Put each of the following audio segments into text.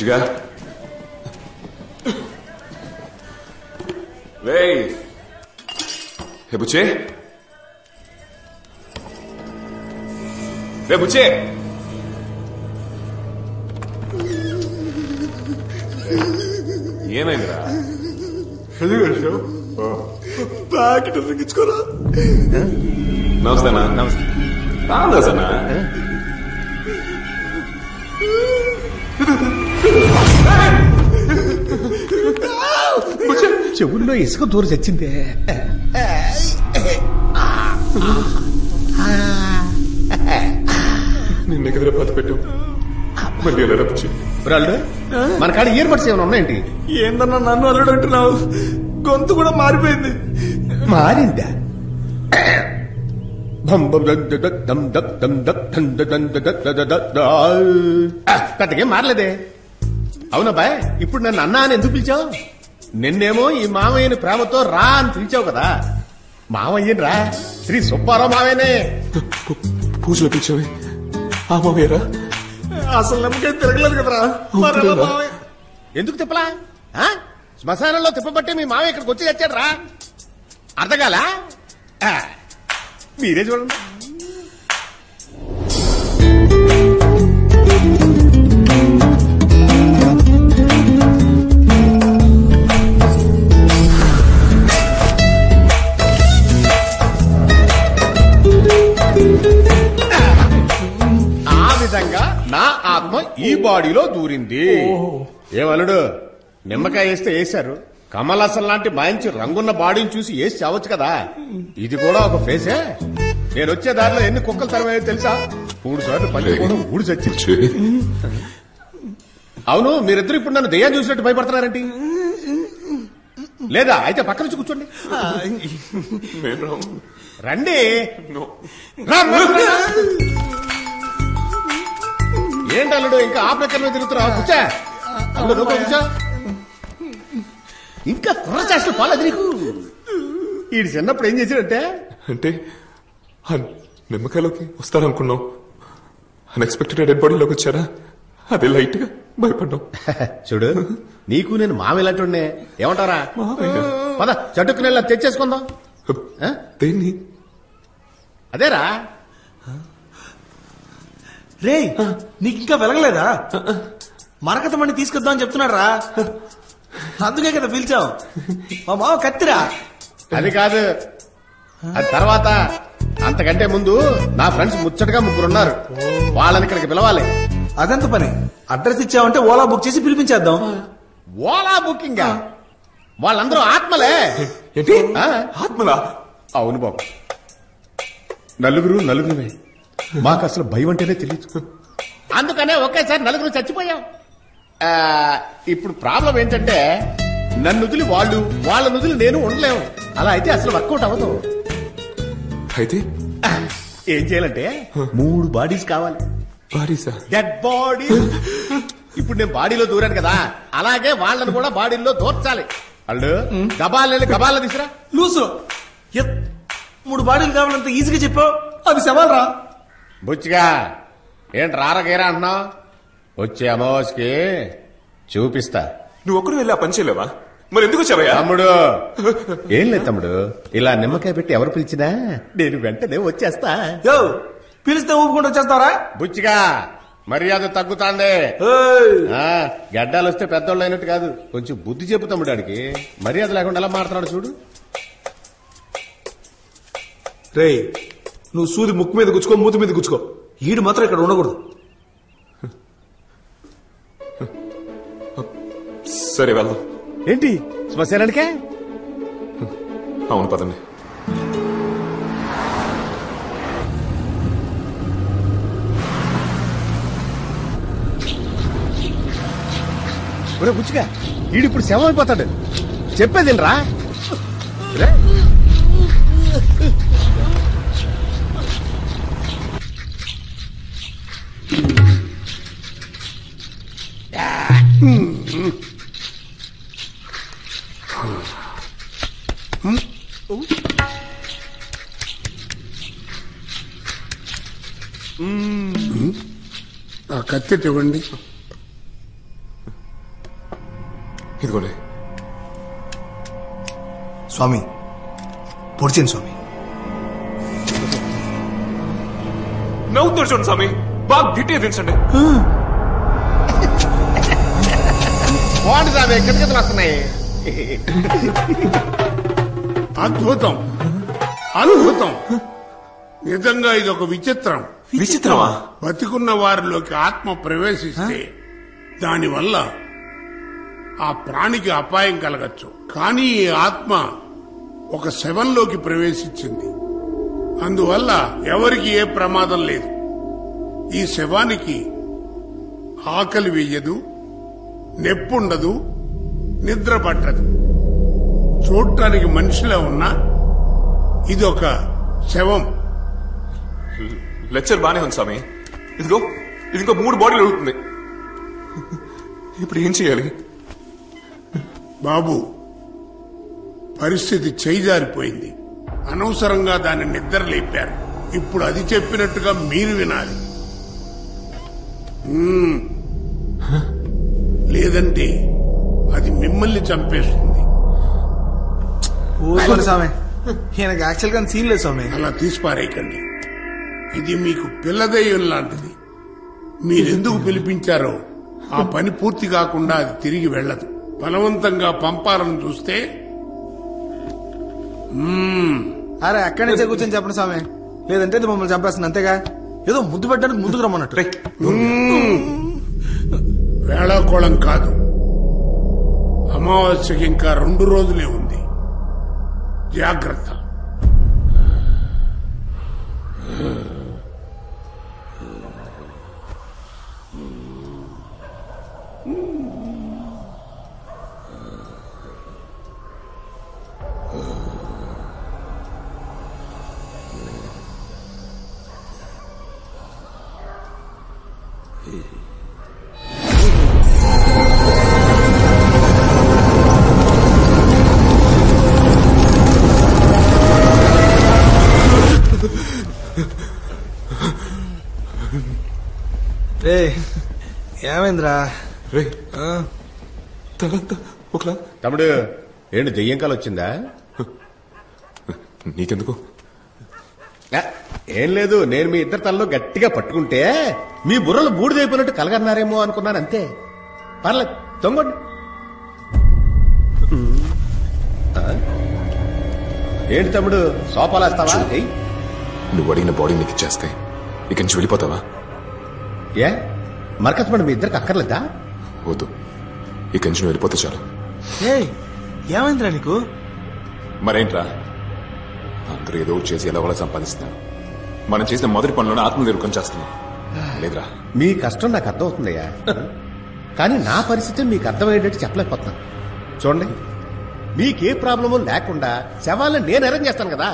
బుచ్చిగా రేయ్ హే బుచ్చే రే బుచ్చే ఏమైందిరా ప్యాకెట్ రింగించుకోరా. నమస్తేనా నమస్తే. రామదాసనా చెవుల్లో ఇసుక దూరం చచ్చిందే. నిన్నెగదర పాత పెట్టావు మళ్ళీ ఎలా బుచ్చి మన కాడ ఇయర్ బడ్స్ ఏమైనా ఉన్నాయండి? ఏందన్నా నన్ను అల్లుడు అంటున్నావు? గొంతు కూడా మారిపోయింది. మారిందా? పెద్దగా మారలేదే. అవునబ్బాయ్, ఇప్పుడు నన్ను అన్నా అని ఎందుకు పిలిచావు? నిన్నేమో ఈ మామయ్యని ప్రేమతో రా అని పిలిచావు కదా. మామయ్యని రా, శ్రీ సుబ్బారావు మామయ్యనే. పూజలో పిలిచావే ఆ మామయ్యరా? అసలు నమ్మకం తిరగలేదు కదరా. ఎందుకు తిప్పలా? శ్మశానంలో తిప్పబట్టే మీ మామయ్య ఇక్కడికి వచ్చి తెచ్చాడు రా. అర్థగాల? మీరే చూడండి. ఆ విధంగా నా ఆత్మ ఈ బాడీలో దూరింది. ఏమలుడు, నిమ్మకాయ వేస్తే వేశారు, కమలాసన్ లాంటి మంచి రంగున్న బాడీని చూసి వేసి చావచ్చు కదా. ఇది కూడా ఒక ఫేసే. నేను వచ్చే దారిలో ఎన్ని కుక్కలు తరమయ్యో తెలుసా? 3 సార్లు పని కూడా ఊడి చచ్చి. అవును, మీరిద్దరు ఇప్పుడు నన్ను దెయ్యం చూసినట్టు భయపడుతున్నారండి. లేదా అయితే పక్క నుంచి కూర్చోండి. రండి. ఏంటి అల్లుడు ఇంకా ఆ ప్రకారమే తిరుగుతున్నావు? కూర్చా అల్లుడు, కూర్చో. ఇంకా కుర్ర చేష్టలు పాలేదు నీకు. ఈ చిన్నప్పుడు ఏం చేశాడంటే, అంటే నిమ్మకాయలోకి వస్తారనుకున్నావు, అన్ఎక్స్పెక్టెడ్ డెడ్ బాడీలోకి వచ్చారా? అదే లైట్ గా భయపడ్డావు. చూడు, నీకు నేను మామయ్యలాంటి ఏమంటారా? పద చటుకు నెల తెచ్చేసుకుందాం. దేన్ని? అదేరా. రే, నీకు ఇంకా వెలగలేదా? మరకతమని తీసుకొద్దాం అని చెప్తున్నాడు రా. అందుకే కదా పిలిచాం. మా మామ కత్తిరా. అది కాదు, అది తర్వాత. అంతకంటే ముందు నా ఫ్రెండ్స్ ముచ్చటగా 3 ఉన్నారు. వాళ్ళని ఇక్కడికి పిలవాలి. అదెంత పని? అడ్రస్ ఇచ్చావంటే ఓలా బుక్ చేసి పిలిపించేద్దాం. ఓలా బుకింగ్? వాళ్ళందరూ ఆత్మలే. ఏంటి ఆత్మలా? అవును బాబు, నలుగురుమే. మాకు అసలు భయం అంటేనే తెలియదు. అందుకనే ఒకేసారి 4 చచ్చిపోయాం. ఇప్పుడు ప్రాబ్లం ఏంటంటే, నన్ను వదిలి వాళ్ళు, వాళ్ళ వదిలి నేను ఉండలేము. అలా అయితే అసలు వర్కౌట్ అవ్వదు. అయితే ఏం చేయాలంటే 3 బాడీస్ కావాలి. బాడీసా? Dead body. ఇప్పుడు నేను బాడీలో దూరాను కదా, అలాగే వాళ్ళని కూడా బాడీలో దూర్చాలి. వాళ్ళు గబాల తీసురా. లూసు 3 బాడీలు కావాలంత ఈజీగా చెప్పావు. అది సవాల్ రా. బుచ్చిగా ఏంటి రారగేరా అంటున్నావు? వచ్చే అమావాస్యకి చూపిస్తా. నువ్వు ఒక్కడు వెళ్ళి ఆ పని చేయలేవా? మరి ఎందుకు వచ్చావయ్యా? తమ్ముడు, ఏం లేదు తమ్ముడు, ఇలా నిమ్మకాయ పెట్టి ఎవరు పిలిచినా నేను వెంటనే వచ్చేస్తా. పిలిస్తే ఊపుకుంటూ వచ్చేస్తావరా? బుచ్చిగా మర్యాద తగ్గుతాంది. గడ్డాలు వస్తే పెద్దోళ్ళు అయినట్టు కాదు, కొంచెం బుద్ధి చెప్పు తమ్ముడు. ఆడికి మర్యాద లేకుండా ఎలా మాట్లాడు చూడు. రే, నువ్వు సూది ముక్కు మీద గుచ్చుకో, మూతి మీద గుచ్చుకో. ఈడు మాత్రం ఇక్కడ ఉండకూడదు. సరే వెళ్దాం. ఏంటి శ్మశానానికే? అవును పదండి. ఒరే బుచ్చిగా, ఈడిప్పుడు శవం అయిపోతాడు. చెప్పేది రా. ఆ కత్తి ఇవ్వండి. ఇదిగోండి. స్వామి పొడిచేయండి స్వామి. నవ్వుతాడు చూడండి స్వామి, బాగా గట్టిగా దించండి. బాగుంది స్వామి, ఎక్కడికి వస్తున్నాయి. అద్భుతం, అద్భుతం. నిజంగా ఇది ఒక విచిత్రం. విచిత్రమా? బతికున్న వారిలోకి ఆత్మ ప్రవేశిస్తే దానివల్ల ఆ ప్రాణికి అపాయం కలగచ్చు. కానీ ఈ ఆత్మ ఒక శవంలోకి ప్రవేశించింది. అందువల్ల ఎవరికి ఏ ప్రమాదం లేదు. ఈ శవానికి ఆకలి వెయ్యదు, నెప్పుండదు, నిద్ర పట్టదు. చూడటానికి మనిషిలా ఉన్నా ఇది ఒక శవం. లెక్చర్ బానే ఉంది స్వామి. ఇదిగో ఇది ఇంకో 3 బాడీలు అడుగుతుంది. ఇప్పుడు ఏం చేయాలి? బాబు, పరిస్థితి చేయిజారిపోయింది. అనవసరంగా దాన్ని నిద్ర లేపారు. ఇప్పుడు అది చెప్పినట్టుగా మీరు వినాలి. లేదంటే అది మిమ్మల్ని చంపేస్తుంది. ఊరుకోండి స్వామి, ఈయనకి యాక్చువల్ గా సీన్ లేదు స్వామి. అలా తీసిపారేయకండి. ఇది మీకు పిల్లదయ్యం లాంటిది. మీరెందుకు పిలిపించారో ఆ పని పూర్తి కాకుండా అది తిరిగి వెళ్ళదు. బలవంతంగా పంపాలని చూస్తే అరే అక్కడి నుంచే కూర్చొని చెప్పండి స్వామి, లేదంటే ఇది మమ్మల్ని చంపేస్తుంది. అంతేగా, ఏదో ముద్దు పెట్టడానికి ముందుకు రమ్మన్నట్టు. వేళాకోళం కాదు. అమావాస్యకి ఇంకా 2 రోజులే ఉంది. జాగ్రత్త. రే ఏమైందిరా? రే తలంతా ఒకలా. తమ్ముడు, ఏంటి దెయ్యం కాలు వచ్చిందా? నీకెందుకు? ఏం లేదు, నేను మీ ఇద్దరు తలలో గట్టిగా పట్టుకుంటే మీ బుర్రలు బూడిదైపోయినట్టు కలగన్నారేమో అనుకున్నాను, అంతే. పర్లేదు, తొంగండి. ఏంటి తమ్ముడు, సోపాలేస్తావా? నువ్వు అడిగిన బాడీ నీకు ఇచ్చేస్తే ఇక నుంచి వెళ్ళిపోతావా? ఏ మరకత్మడు మీ ఇద్దరికి అక్కర్లేదా? వద్దు, ఇక నుంచి నువ్వు వెళ్ళిపోతే చాలు. ఏమైందిరా నీకు? మరేంట్రా, అందరూ ఏదో చేసి ఎలా వాళ్ళ సంపాదిస్తున్నారు. మనం చేసిన మొదటి పనులను ఆత్మ ఎదుర్కొని చేస్తున్నాం. లేదురా, మీ కష్టం నాకు అర్థమవుతుందయ్యా, కానీ నా పరిస్థితి మీకు అర్థమయ్యేటట్టు చెప్పలేకపోతున్నాను. చూడండి, మీకే ప్రాబ్లము లేకుండా శవాలను నేను అరేంజ్ చేస్తాను కదా.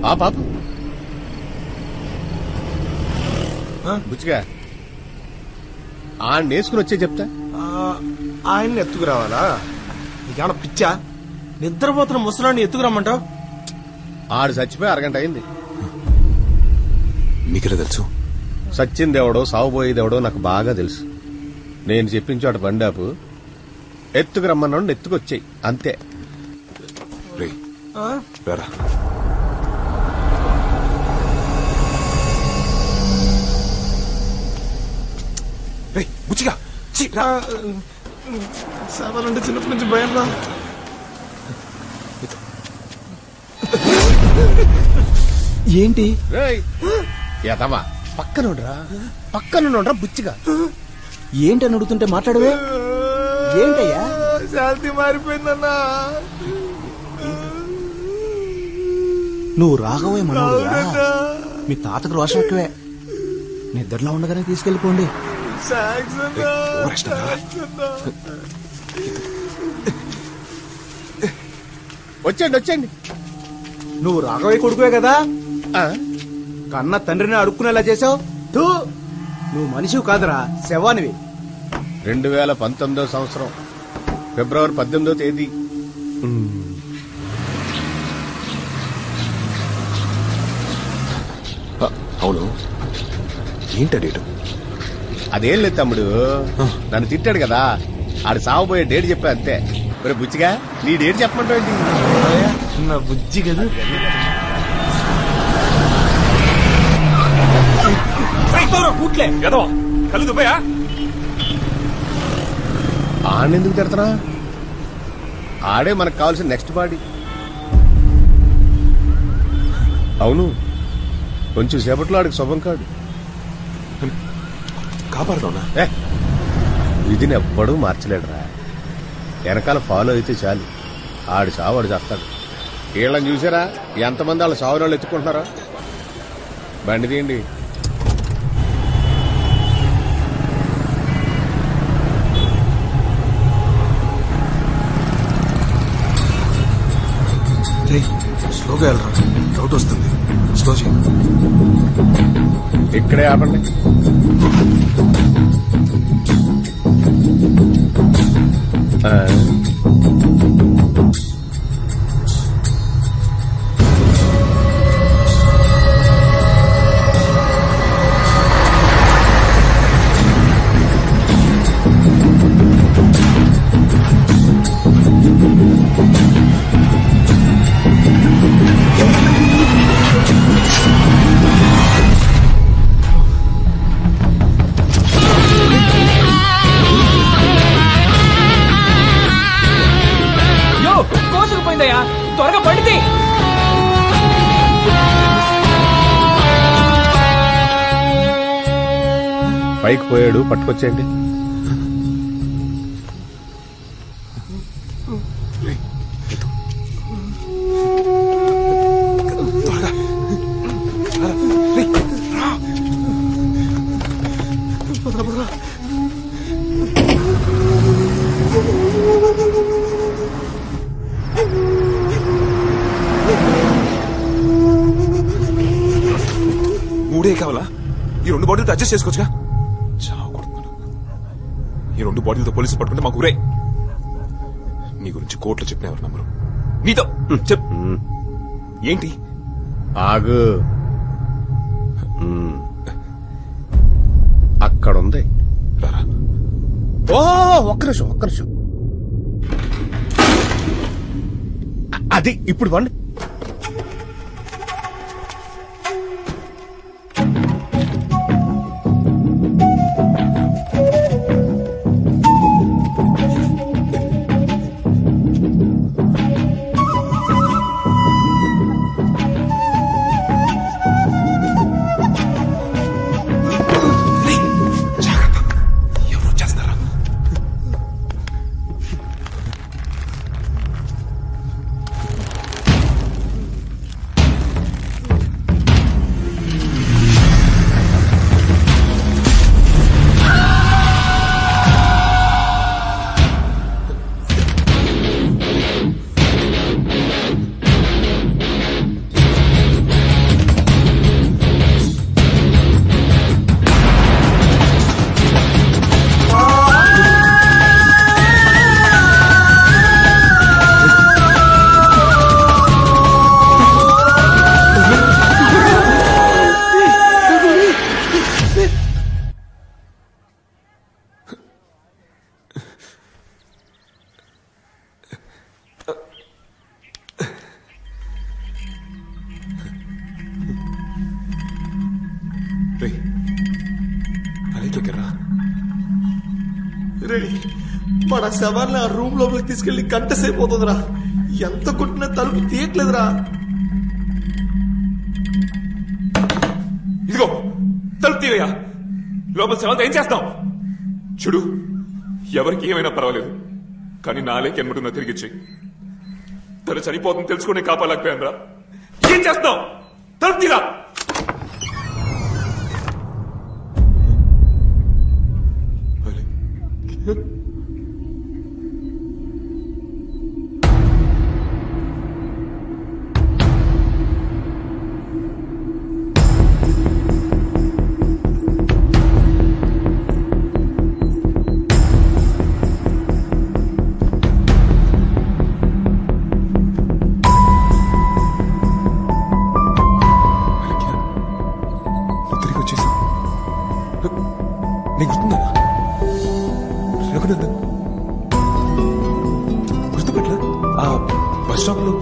ఆ పాపు బుచ్చిగా ఆయన నేసుకుని వచ్చే చెప్తా. ఆయన్ని ఎత్తుకురావాలా? నీకేమన్నా పిచ్చా? నిద్రపోతున్న ముసలాన్ని ఎత్తుకురమ్మంటావు? ఆడు చచ్చిపోయి అరగంట అయింది. నీకెలా తెలుసు? సచ్చిందేవడో సాగుపోయేదేవడో నాకు బాగా తెలుసు. నేను చెప్పిన చోట బండాపు ఎత్తుకు రమ్మన్నాడు, ఎత్తుకొచ్చాయి అంతే. రే రారా. రే బుచ్చిగా సాధారణంటే చిన్నప్పటి నుంచి భయం రా. ఏంటి ఎదవా, పక్కనుండ్రా బుచ్చిగా. ఏంటని అడుగుతుంటే మాట్లాడవే? ఏంటయ్యా? శాంతి మారిపోయిందన్నా. నువ్వు రాఘవే మనోడుగా. మీ తాతకు రోషం ఎక్కువే. నిద్రలో ఉండగానే తీసుకెళ్లిపోండి. వచ్చండి. నువ్వు రాఘవయ్య కొడుకువే కదా? కన్న తండ్రిని అడుక్కునేలా చేసావు. నువ్వు మనిషివి కాదురా, శవానివి. 2019 సంవత్సరం ఫిబ్రవరి 18వ తేదీ. అవును, ఏంటా డేటు? అదేం లేదు తమ్ముడు, నన్ను తిట్టాడు కదా, ఆడు సావబోయే డేట్ చెప్పా అంతే. మరి బుచ్చిగా నీ డేట్ చెప్పమంటావు? నా బుజ్జి కదా. కళ్ళు దుబ్బయా? ఆడెందుకు తిడతానా? ఆడే మనకు కావాల్సిన నెక్స్ట్ బాడీ. అవును, కొంచెం సేపట్లో ఆడికి శుభం కాడు. కాపాడుతున్నా. విధిని ఎవ్వడూ మార్చలేడురా. వెనకాల ఫాలో అయితే చాలు, ఆడు చావాడు చేస్తాడు. వీళ్ళని చూసారా ఎంతమంది వాళ్ళ సావు వాళ్ళు ఎత్తుకుంటున్నారా? బండి తీయండి. స్లోగా వెళ్ళరా, డౌట్ వస్తుంది. స్లో చేయి. ఇక్కడే ఆపండి. త్వరగా పడితే పైకి పోయాడు, పట్టుకొచ్చేయండి. మూడే కావాలా? ఈ 2 బాటిల్తో అడ్జస్ట్ చేసుకోవచ్చుగా. చావు కొడుతున్నాను. ఈ 2 బాటిల్తో పోలీసులు పట్టుకుంటే మాకు ఊరే. నీ గురించి కోర్టులో చెప్పిన ఎవరు నమ్మరు. నీతో చెప్. ఏంటి? ఆగు. అక్కడుంది. రారా. ఓ ఒక్క నిమిషం. అది ఇప్పుడు వండి. మన శవాన్ని ఆ రూమ్ లోపలికి తీసుకెళ్లి గంట సేపు అవుతుందిరా. ఎంత కొట్టినా తలుపు తీయట్లేదురా. ఇదిగో తలుపు తీవయ్యా. లోపల శవాలతో ఏం చేస్తాం? చూడు, ఎవరికి ఏమైనా పర్వాలేదు, కానీ నాలేకి ఎన్నుంటుందో తిరిగిచ్చి. తను చనిపోతుంది తెలుసుకుని కాపాడలేకపోయాను రా. ఏం చేస్తాం? తలుపు తీరా. రఘునందన్ గుర్తుపట్ల ఆ బస్ స్టాప్ లో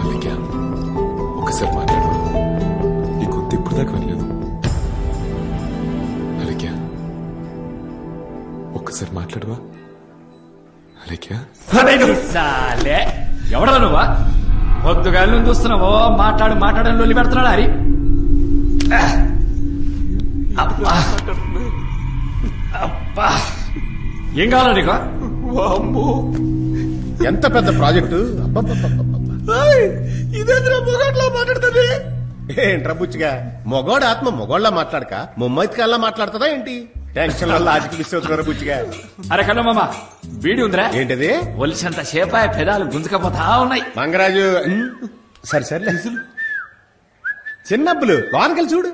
అలాగే ఒకసారి మాట్లాడు ఈ గొంతు ఇప్పుడు దాకా వెళ్ళలేదు అలాగే ఒక్కసారి మాట్లాడవా అలాగే సాలే ఎవడరా నువ్వా పొద్దుగాల నుంచి చూస్తున్నావో మాట్లాడని లొల్లి పెడుతున్నాడు హరి అబ్బా అబ్బా ఏం కావాలా నీకు ఎంత పెద్ద ప్రాజెక్టు ఇదేంద్రా మొగట్లా మాట్లాడుతుంది ఏంట్రా బుచ్చిగా మొగోడు ఆత్మ మొగోళ్ళ మాట్లాడక ముమ్మైతికల్లా మాట్లాడుతుందా ఏంటి టెన్షన్ వల్ల ఆజికి మిస్ అవుతున్నారు బుచ్చిగా. అరే కన్నా మామ వీడి ఉందిరా ఏంటది ఒలిసంత చేపాయ పెదాలు గుంజుకపోతా ఉన్నాయి మంగరాజు సరే సరే చిన్నప్పులు లోనకెళ్ళి చూడు